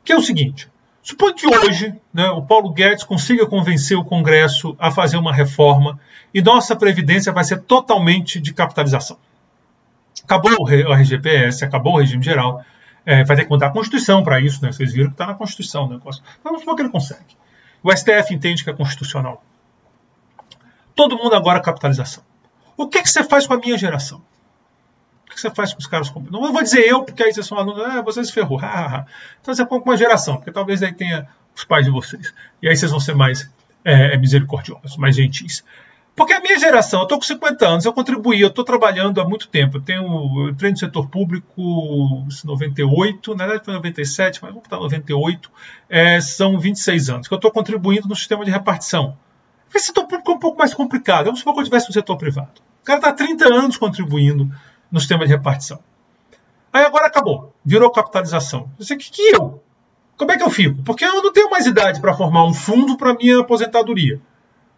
Speaker 1: Que é o seguinte. Suponha que hoje, né, o Paulo Guedes consiga convencer o Congresso a fazer uma reforma e nossa Previdência vai ser totalmente de capitalização. Acabou o RGPS, acabou o regime geral, vai ter que mudar a Constituição para isso, né? Vocês viram que está na Constituição o negócio. Mas vamos supor que ele consegue. O STF entende que é constitucional. Todo mundo agora capitalização. O que você faz com a minha geração? O que você faz com os caras? Não vou dizer eu, porque aí vocês são alunos, você se ferrou. Então você põe com uma geração, porque talvez aí tenha os pais de vocês. E aí vocês vão ser mais misericordiosos, mais gentis. Porque a minha geração, eu estou com 50 anos, eu contribuí, eu estou trabalhando há muito tempo. Eu entrei no setor público em 98, na verdade foi 97, mas vamos botar 98, são 26 anos, que eu estou contribuindo no sistema de repartição. O setor público é um pouco mais complicado. Vamos supor que eu estivesse no setor privado. O cara está há 30 anos contribuindo no sistema de repartição. Aí agora acabou, virou capitalização. Eu sei que eu? Como é que eu fico? Porque eu não tenho mais idade para formar um fundo para minha aposentadoria.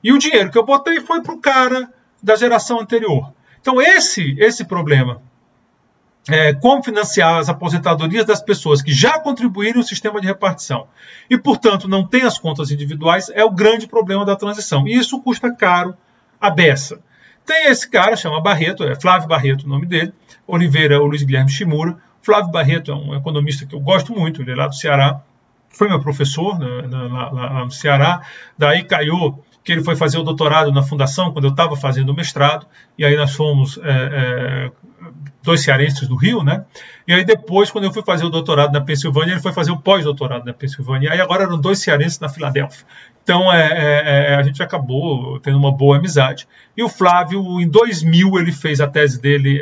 Speaker 1: E o dinheiro que eu botei foi para o cara da geração anterior. Então esse problema, como financiar as aposentadorias das pessoas que já contribuíram no sistema de repartição e, portanto, não têm as contas individuais, é o grande problema da transição. E isso custa caro à beça. Tem esse cara, chama Barreto, Flávio Barreto o nome dele, Oliveira ou Luiz Guilherme Shimura. Flávio Barreto é um economista que eu gosto muito, ele é lá do Ceará, foi meu professor lá no Ceará, daí caiu que ele foi fazer o doutorado na fundação quando eu estava fazendo o mestrado, e aí nós fomos dois cearenses do Rio, né? E aí depois, quando eu fui fazer o doutorado na Pensilvânia, ele foi fazer o pós-doutorado na Pensilvânia, e aí agora eram dois cearenses na Filadélfia. Então a gente acabou tendo uma boa amizade. E o Flávio, em 2000, ele fez a tese dele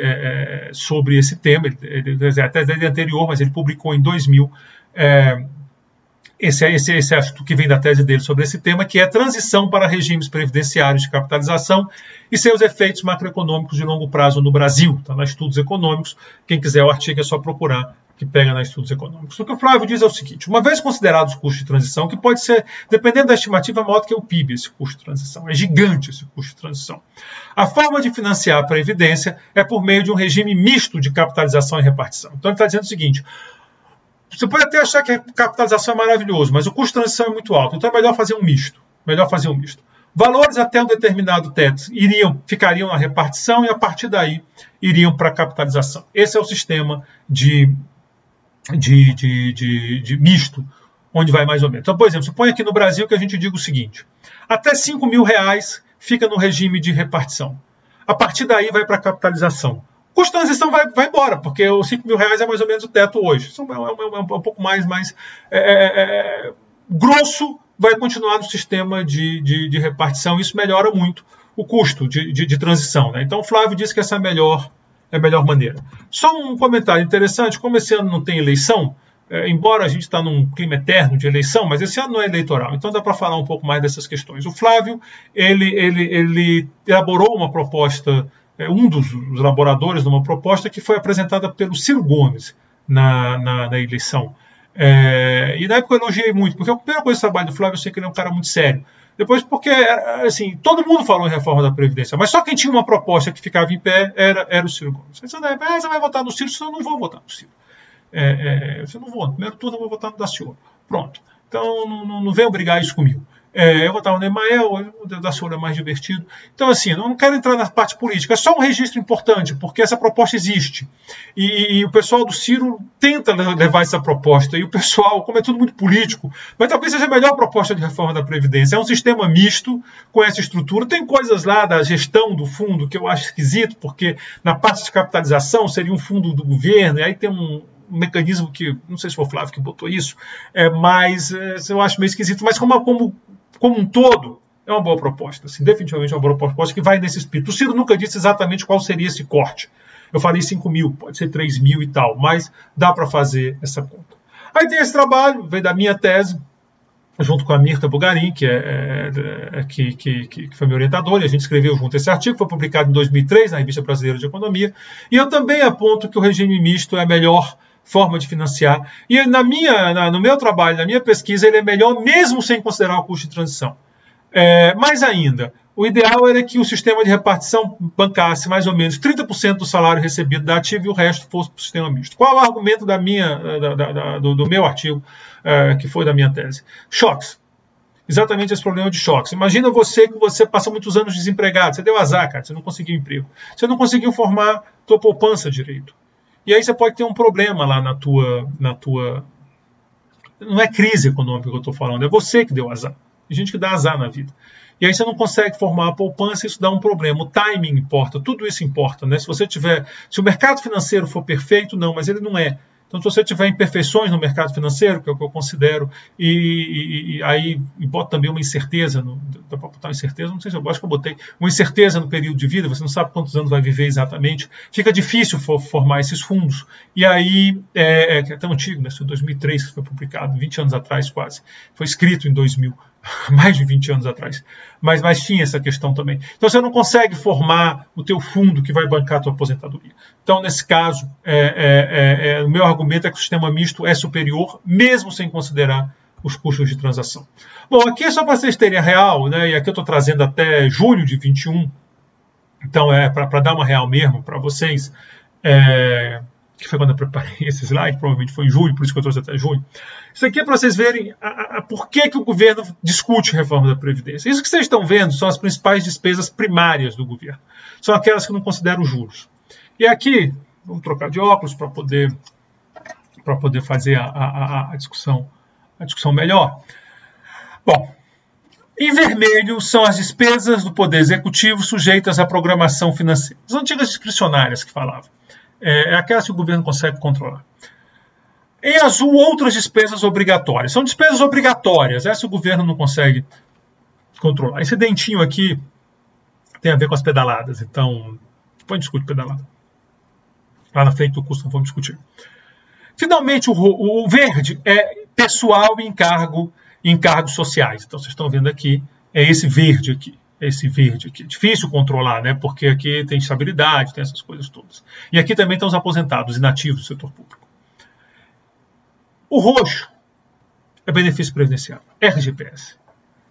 Speaker 1: sobre esse tema, a tese dele é anterior, mas ele publicou em 2000 esse assunto que vem da tese dele sobre esse tema, que é transição para regimes previdenciários de capitalização e seus efeitos macroeconômicos de longo prazo no Brasil. Está na Estudos Econômicos. Quem quiser o artigo é só procurar, que pega na Estudos Econômicos. O que o Flávio diz é o seguinte: uma vez considerados os custos de transição, que pode ser, dependendo da estimativa, maior do que o PIB, esse custo de transição. É gigante esse custo de transição. A forma de financiar a Previdência é por meio de um regime misto de capitalização e repartição. Então ele está dizendo o seguinte: você pode até achar que a capitalização é maravilhoso, mas o custo de transição é muito alto. Então é melhor fazer um misto. Valores até um determinado teto ficariam na repartição e a partir daí iriam para a capitalização. Esse é o sistema de misto, onde vai mais ou menos. Então, por exemplo, suponha aqui no Brasil que a gente diga o seguinte: até R$5.000 fica no regime de repartição. A partir daí vai para a capitalização. O custo de transição vai embora, porque os R$5.000 é mais ou menos o teto hoje. Isso é um pouco mais grosso, vai continuar no sistema de repartição. Isso melhora muito o custo de transição, né? Então o Flávio disse que essa é a melhor maneira. Só um comentário interessante: como esse ano não tem eleição, embora a gente está num clima eterno de eleição, mas esse ano não é eleitoral, então dá para falar um pouco mais dessas questões. O Flávio ele elaborou uma proposta, um dos elaboradores de uma proposta que foi apresentada pelo Ciro Gomes na eleição. E na época eu elogiei muito, porque a primeira coisa do trabalho do Flávio, eu sei que ele é um cara muito sério. Depois, porque assim, todo mundo falou em reforma da Previdência, mas só quem tinha uma proposta que ficava em pé era o Ciro Gomes. Você vai votar no Ciro? Eu não vou votar no Ciro. Eu não vou, no primeiro turno eu vou votar no Daciolo. Pronto. Então não venham brigar isso comigo. Eu votava no Emael, o Daciolo é mais divertido. Então, assim, eu não quero entrar na parte política, é só um registro importante, porque essa proposta existe. E o pessoal do Ciro tenta levar essa proposta, e o pessoal, como é tudo muito político, mas talvez seja a melhor proposta de reforma da Previdência. É um sistema misto com essa estrutura. Tem coisas lá da gestão do fundo que eu acho esquisito, porque na parte de capitalização seria um fundo do governo, e aí tem um mecanismo que, não sei se foi o Flávio que botou isso, mas eu acho meio esquisito, mas como um todo, é uma boa proposta. Assim, definitivamente é uma boa proposta que vai nesse espírito. O Ciro nunca disse exatamente qual seria esse corte. Eu falei 5.000, pode ser 3.000 e tal, mas dá para fazer essa conta. Aí tem esse trabalho, veio da minha tese, junto com a Mirta Bugarin, que foi minha orientadora, e a gente escreveu junto esse artigo, foi publicado em 2003 na Revista Brasileira de Economia, e eu também aponto que o regime misto é a melhor forma de financiar. E no meu trabalho, na minha pesquisa, ele é melhor mesmo sem considerar o custo de transição. Mais ainda, o ideal era que o sistema de repartição bancasse mais ou menos 30% do salário recebido da ativa e o resto fosse para o sistema misto. Qual é o argumento do meu artigo, que foi da minha tese? Choques. Exatamente esse problema de choques. Imagina que você passa muitos anos desempregado, você deu azar, cara, você não conseguiu emprego. Você não conseguiu formar tua poupança direito. E aí você pode ter um problema lá na tua... Não é crise econômica que eu estou falando, é você que deu azar. Tem gente que dá azar na vida. E aí você não consegue formar a poupança, isso dá um problema. O timing importa, tudo isso importa, né? Se o mercado financeiro for perfeito, não, mas ele não é. Então, se você tiver imperfeições no mercado financeiro, que é o que eu considero, e aí bota também uma incerteza, dá para botar uma incerteza, não sei se eu gosto que eu botei, uma incerteza no período de vida, você não sabe quantos anos vai viver exatamente, fica difícil formar esses fundos. E aí, que é tão antigo, né? Isso é 2003 que foi publicado, 20 anos atrás quase, foi escrito em 2000. Mais de 20 anos atrás, mas tinha essa questão também. Então você não consegue formar o teu fundo que vai bancar a tua aposentadoria. Então, nesse caso, o meu argumento é que o sistema misto é superior, mesmo sem considerar os custos de transação. Bom, aqui é só para vocês terem a real, né? E aqui eu estou trazendo até julho de 21, então para dar uma real mesmo para vocês, que foi quando eu preparei esse slide, provavelmente foi em julho, por isso que eu trouxe até julho. Isso aqui é para vocês verem por que o governo discute reforma da Previdência. Isso que vocês estão vendo são as principais despesas primárias do governo. São aquelas que não consideram juros. E aqui, vamos trocar de óculos para poder fazer a discussão melhor. Bom, Em vermelho são as despesas do Poder Executivo sujeitas à programação financeira. As antigas discricionárias que falavam. É aquelas que o governo consegue controlar. Em azul, outras despesas obrigatórias. São despesas obrigatórias. Essa o governo não consegue controlar. Esse dentinho aqui tem a ver com as pedaladas. Então, depois a gente discute pedalada. Lá na frente do curso não vamos discutir. Finalmente, o verde é pessoal e encargos sociais. Então, vocês estão vendo aqui, é esse verde aqui. É esse verde aqui. É difícil controlar, né? Porque aqui tem estabilidade, tem essas coisas todas. E aqui também estão os aposentados, inativos do setor público. O roxo é benefício previdenciário, RGPS.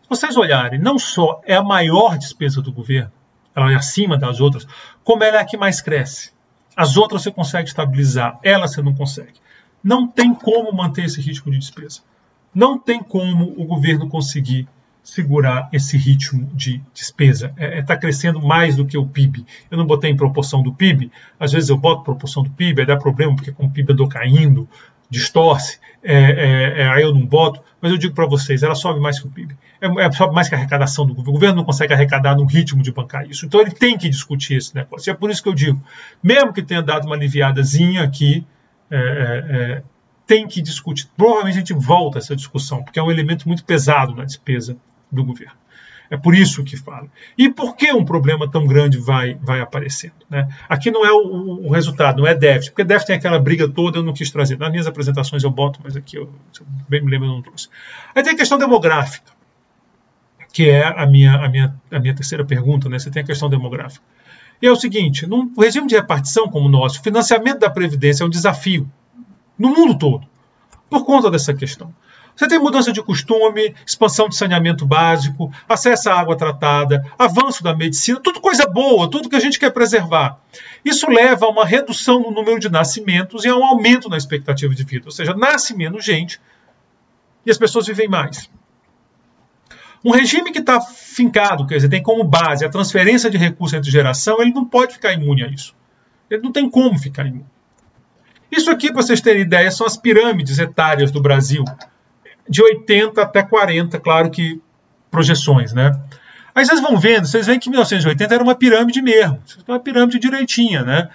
Speaker 1: Se vocês olharem, não só é a maior despesa do governo, ela é acima das outras, como ela é a que mais cresce. As outras você consegue estabilizar, ela você não consegue. Não tem como manter esse ritmo de despesa. Não tem como o governo conseguir segurar esse ritmo de despesa. Está crescendo mais do que o PIB. Eu não botei em proporção do PIB. Às vezes eu boto proporção do PIB, aí dá problema, porque com o PIB andou caindo, distorce, aí eu não boto. Mas eu digo para vocês, ela sobe mais que o PIB. Sobe mais que a arrecadação do governo. O governo não consegue arrecadar no ritmo de bancar isso. Então ele tem que discutir esse negócio. E é por isso que eu digo, mesmo que tenha dado uma aliviadazinha aqui, tem que discutir. Provavelmente a gente volta a essa discussão, porque é um elemento muito pesado na despesa do governo. É por isso que falo. E por que um problema tão grande vai aparecendo? Né? Aqui não é o resultado, não é déficit, porque déficit tem aquela briga toda, eu não quis trazer. Nas minhas apresentações eu boto, mas aqui, se eu bem me lembro, eu não trouxe. Aí tem a questão demográfica, que é a minha terceira pergunta, né? Você tem a questão demográfica. E é o seguinte, num regime de repartição como o nosso, o financiamento da Previdência é um desafio no mundo todo, por conta dessa questão. Você tem mudança de costume, expansão de saneamento básico, acesso à água tratada, avanço da medicina, tudo coisa boa, tudo que a gente quer preservar. Isso leva a uma redução no número de nascimentos e a um aumento na expectativa de vida. Ou seja, nasce menos gente e as pessoas vivem mais. Um regime que está fincado, quer dizer, tem como base a transferência de recursos entre geração, ele não pode ficar imune a isso. Ele não tem como ficar imune. Isso aqui, para vocês terem ideia, são as pirâmides etárias do Brasil. De 80 até 40, claro que projeções, né? Aí vocês vão vendo, vocês veem que 1980 era uma pirâmide mesmo, uma pirâmide direitinha, né?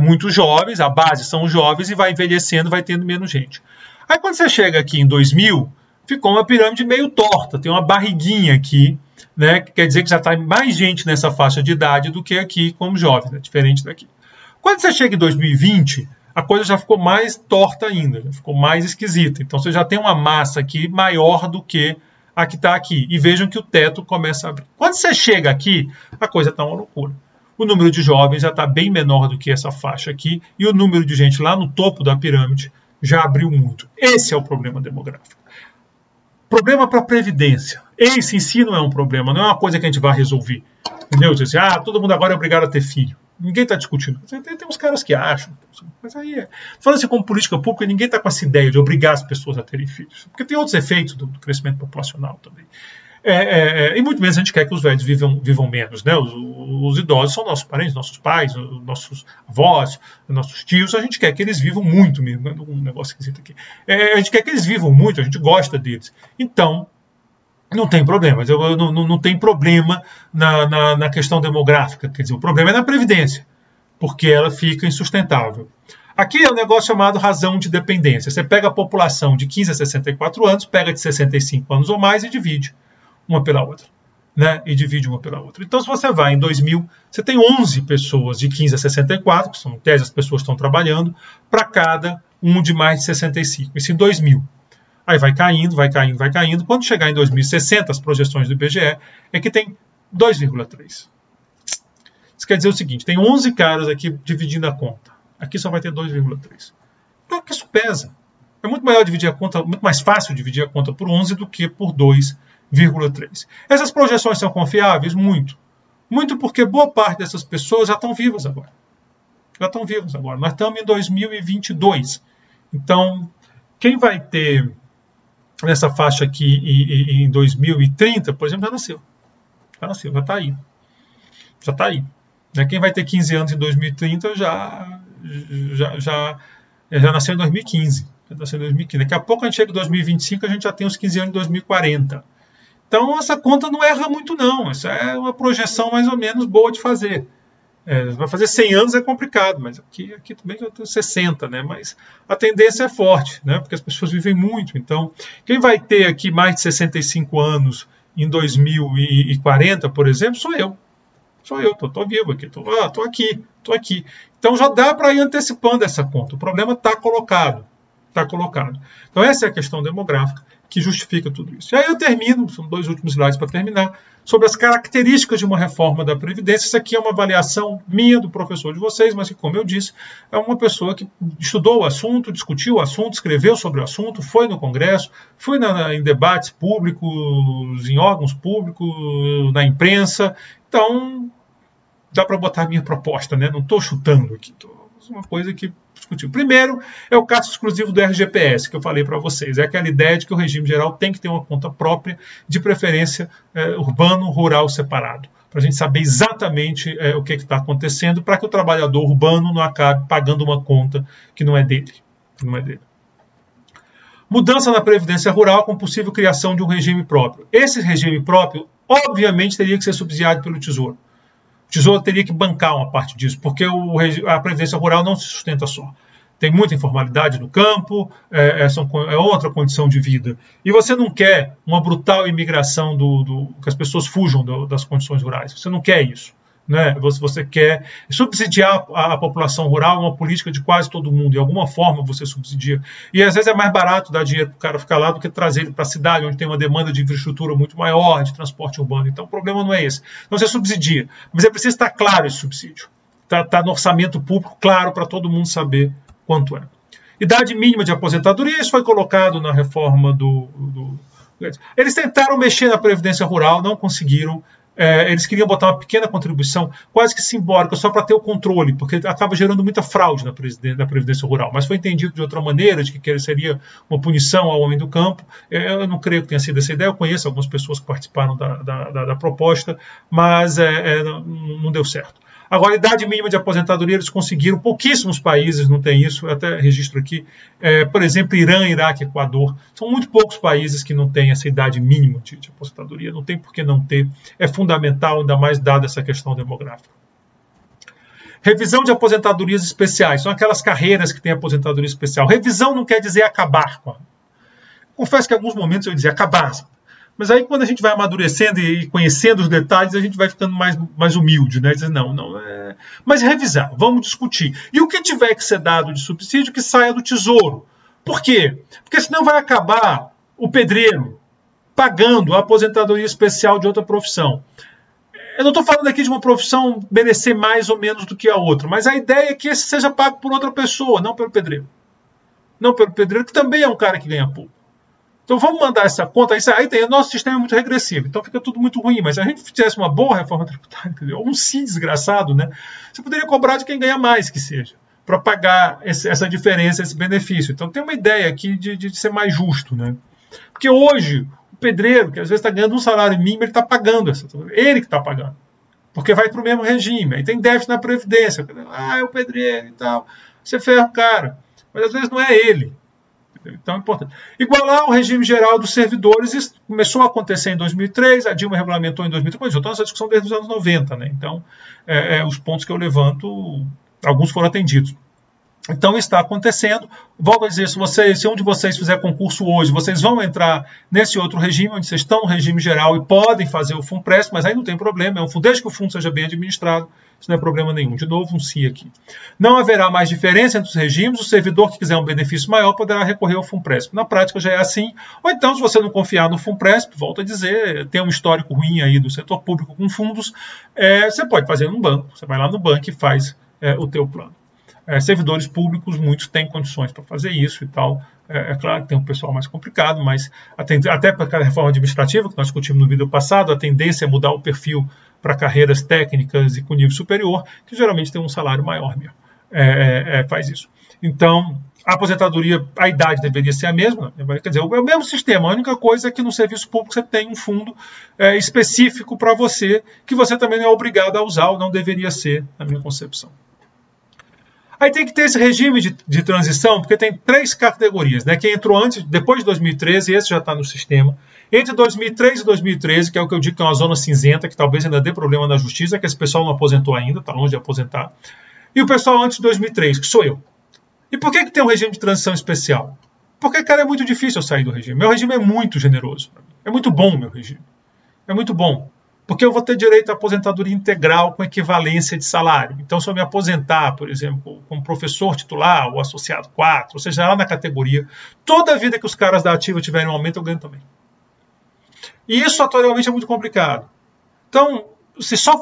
Speaker 1: Muitos jovens, a base são os jovens e vai envelhecendo, vai tendo menos gente. Aí quando você chega aqui em 2000, ficou uma pirâmide meio torta, tem uma barriguinha aqui, né? Que quer dizer que já está mais gente nessa faixa de idade do que aqui como jovem, né? Diferente daqui. Quando você chega em 2020, a coisa já ficou mais torta ainda, já ficou mais esquisita. Então você já tem uma massa aqui maior do que a que está aqui. E vejam que o teto começa a abrir. Quando você chega aqui, a coisa está uma loucura. O número de jovens já está bem menor do que essa faixa aqui, e o número de gente lá no topo da pirâmide já abriu muito. Esse é o problema demográfico. Problema para a Previdência. Esse em si não é um problema, não é uma coisa que a gente vai resolver. Entendeu? Você diz, todo mundo agora é obrigado a ter filho. Ninguém está discutindo. Tem uns caras que acham. Mas aí falando assim como política pública, ninguém está com essa ideia de obrigar as pessoas a terem filhos. Porque tem outros efeitos do crescimento populacional também. E muito menos a gente quer que os velhos vivam menos. Né? Os idosos são nossos parentes, nossos pais, nossos avós, nossos tios. A gente quer que eles vivam muito mesmo. Um negócio esquisito aqui. A gente quer que eles vivam muito, a gente gosta deles. Então, não tem problema, mas não tem problema na questão demográfica. Quer dizer, o problema é na Previdência, porque ela fica insustentável. Aqui é um negócio chamado razão de dependência. Você pega a população de 15 a 64 anos, pega de 65 anos ou mais e divide uma pela outra. Né? E divide uma pela outra. Então, se você vai em 2000, você tem 11 pessoas de 15 a 64, que são em tese as pessoas que estão trabalhando, para cada um de mais de 65. Isso em 2000. Aí vai caindo, vai caindo, vai caindo. Quando chegar em 2060, as projeções do IBGE é que tem 2,3. Isso quer dizer o seguinte, tem 11 caras aqui dividindo a conta. Aqui só vai ter 2,3. Então, isso pesa. É muito melhor dividir a conta, muito mais fácil dividir a conta por 11 do que por 2,3. Essas projeções são confiáveis? Muito. Muito porque boa parte dessas pessoas já estão vivas agora. Já estão vivas agora. Nós estamos em 2022. Então, quem vai ter nessa faixa aqui em 2030, por exemplo, já nasceu. Já nasceu, já está aí. Já está aí. Quem vai ter 15 anos em 2030 já nasceu em 2015. Já nasceu em 2015. Daqui a pouco a gente chega em 2025, a gente já tem os 15 anos em 2040. Então, essa conta não erra muito, não. Essa é uma projeção mais ou menos boa de fazer. Vai fazer 100 anos é complicado, mas aqui também já tem 60, né? Mas a tendência é forte, né? Porque as pessoas vivem muito. Então, quem vai ter aqui mais de 65 anos em 2040, por exemplo, sou eu. Sou eu, estou vivo aqui, estou aqui. Então já dá para ir antecipando essa conta. O problema está colocado. Está colocado. Então essa é a questão demográfica que justifica tudo isso. E aí eu termino, são 2 últimos slides para terminar, sobre as características de uma reforma da Previdência. Isso aqui é uma avaliação minha, do professor de vocês, mas que, como eu disse, é uma pessoa que estudou o assunto, discutiu o assunto, escreveu sobre o assunto, foi no Congresso, foi em debates públicos, em órgãos públicos, na imprensa. Então, dá para botar a minha proposta, né? Não estou chutando aqui, uma coisa que discutiu. Primeiro, é o caso exclusivo do RGPS, que eu falei para vocês. É aquela ideia de que o regime geral tem que ter uma conta própria, de preferência urbano, rural, separado, para a gente saber exatamente o que está acontecendo, para que o trabalhador urbano não acabe pagando uma conta que não é dele. Mudança na Previdência Rural com possível criação de um regime próprio. Esse regime próprio, obviamente, teria que ser subsidiado pelo Tesouro. O Tesouro teria que bancar uma parte disso, porque a Previdência Rural não se sustenta só. Tem muita informalidade no campo, é outra condição de vida. E você não quer uma brutal imigração que as pessoas fujam das condições rurais. Você não quer isso. Né? Você quer subsidiar a população rural, uma política de quase todo mundo. De alguma forma você subsidia. E às vezes é mais barato dar dinheiro para o cara ficar lá do que trazer ele para a cidade, onde tem uma demanda de infraestrutura muito maior, de transporte urbano. Então o problema não é esse. Então você subsidia. Mas é preciso estar claro esse subsídio. Está no orçamento público claro para todo mundo saber quanto é. Idade mínima de aposentadoria, isso foi colocado na reforma Eles tentaram mexer na Previdência Rural, não conseguiram. Eles queriam botar uma pequena contribuição, quase que simbólica, só para ter o controle, porque acaba gerando muita fraude na Previdência Rural. Mas foi entendido de outra maneira, de que seria uma punição ao homem do campo. Eu não creio que tenha sido essa ideia. Eu conheço algumas pessoas que participaram da proposta, mas não deu certo. Agora, a idade mínima de aposentadoria eles conseguiram, pouquíssimos países não têm isso, eu até registro aqui, por exemplo, Irã, Iraque, Equador, são muito poucos países que não têm essa idade mínima de aposentadoria, não tem por que não ter, é fundamental, ainda mais dada essa questão demográfica. Revisão de aposentadorias especiais, são aquelas carreiras que têm aposentadoria especial. Revisão não quer dizer acabar com Confesso que em alguns momentos eu dizia acabar. Mas aí quando a gente vai amadurecendo e conhecendo os detalhes, a gente vai ficando mais humilde, né? Dizer, não, mas revisar, vamos discutir. E o que tiver que ser dado de subsídio, que saia do Tesouro. Por quê? Porque senão vai acabar o pedreiro pagando a aposentadoria especial de outra profissão. Eu não estou falando aqui de uma profissão merecer mais ou menos do que a outra, mas a ideia é que esse seja pago por outra pessoa, não pelo pedreiro. Não pelo pedreiro, que também é um cara que ganha pouco. Então vamos mandar essa conta, o nosso sistema é muito regressivo, então fica tudo muito ruim, mas se a gente fizesse uma boa reforma tributária, ou um sim desgraçado, né, você poderia cobrar de quem ganha mais que seja, para pagar essa diferença, esse benefício. Então tem uma ideia aqui de ser mais justo, né? Porque hoje, o pedreiro, que às vezes está ganhando um salário mínimo, ele está pagando, ele que está pagando, porque vai para o mesmo regime, aí tem déficit na Previdência, é o pedreiro e tal, você ferra o cara, mas às vezes não é ele. Então é importante. Igualar o regime geral dos servidores, isso começou a acontecer em 2003, a Dilma regulamentou em 2003, mas eu estou nessa discussão desde os anos 90, né? Então, os pontos que eu levanto, alguns foram atendidos. Então está acontecendo. Volto a dizer, se um de vocês fizer concurso hoje, vocês vão entrar nesse outro regime, onde vocês estão no regime geral e podem fazer o FUNPRESP, mas aí não tem problema, desde que o fundo seja bem administrado, isso não é problema nenhum. De novo, um sim aqui. Não haverá mais diferença entre os regimes, o servidor que quiser um benefício maior poderá recorrer ao FUNPRESP. Na prática já é assim, ou então, se você não confiar no FUNPRESP, volto a dizer, tem um histórico ruim aí do setor público com fundos, você pode fazer num banco, você vai lá no banco e faz o teu plano. Servidores públicos, muitos têm condições para fazer isso e tal. É claro que tem um pessoal mais complicado, mas até para a reforma administrativa, que nós discutimos no vídeo passado, a tendência é mudar o perfil para carreiras técnicas e com nível superior, que geralmente tem um salário maior mesmo. Faz isso. Então, a aposentadoria, a idade deveria ser a mesma, quer dizer, é o mesmo sistema. A única coisa é que no serviço público você tem um fundo específico para você, que você também não é obrigado a usar, ou não deveria ser, na minha concepção. Aí tem que ter esse regime de transição, porque tem 3 categorias, né? Quem entrou antes, depois de 2013, esse já está no sistema. Entre 2003 e 2013, que é o que eu digo que é uma zona cinzenta, que talvez ainda dê problema na justiça, que esse pessoal não aposentou ainda, está longe de aposentar. E o pessoal antes de 2003, que sou eu. E por que tem um regime de transição especial? Porque, cara, é muito difícil eu sair do regime. Meu regime é muito generoso. É muito bom o meu regime. É muito bom. Porque eu vou ter direito à aposentadoria integral com equivalência de salário. Então, se eu me aposentar, por exemplo, como professor titular ou associado 4, ou seja, lá na categoria, toda a vida que os caras da ativa tiverem um aumento, eu ganho também. E isso atualmente é muito complicado. Então, se só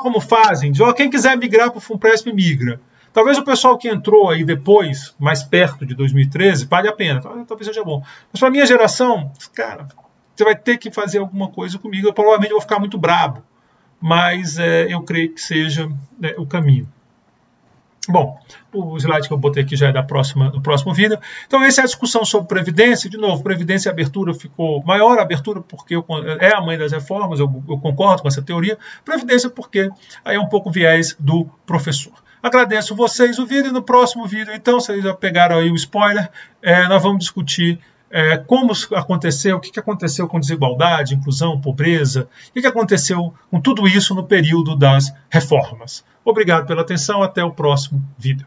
Speaker 1: como fazem, quem quiser migrar para o Funpresp, migra. Talvez o pessoal que entrou aí depois, mais perto de 2013, vale a pena. Talvez seja bom. Mas para a minha geração, cara, você vai ter que fazer alguma coisa comigo. Eu provavelmente vou ficar muito brabo, mas eu creio que seja o caminho. Bom, o slide que eu botei aqui já é do próximo vídeo. Então, essa é a discussão sobre Previdência. De novo, Previdência e abertura ficou maior. A abertura porque é a mãe das reformas, eu concordo com essa teoria. Previdência porque aí é um pouco viés do professor. Agradeço vocês o vídeo. No próximo vídeo, então, vocês já pegaram aí o spoiler, nós vamos discutir como aconteceu, o que aconteceu com desigualdade, inclusão, pobreza, o que aconteceu com tudo isso no período das reformas. Obrigado pela atenção, até o próximo vídeo.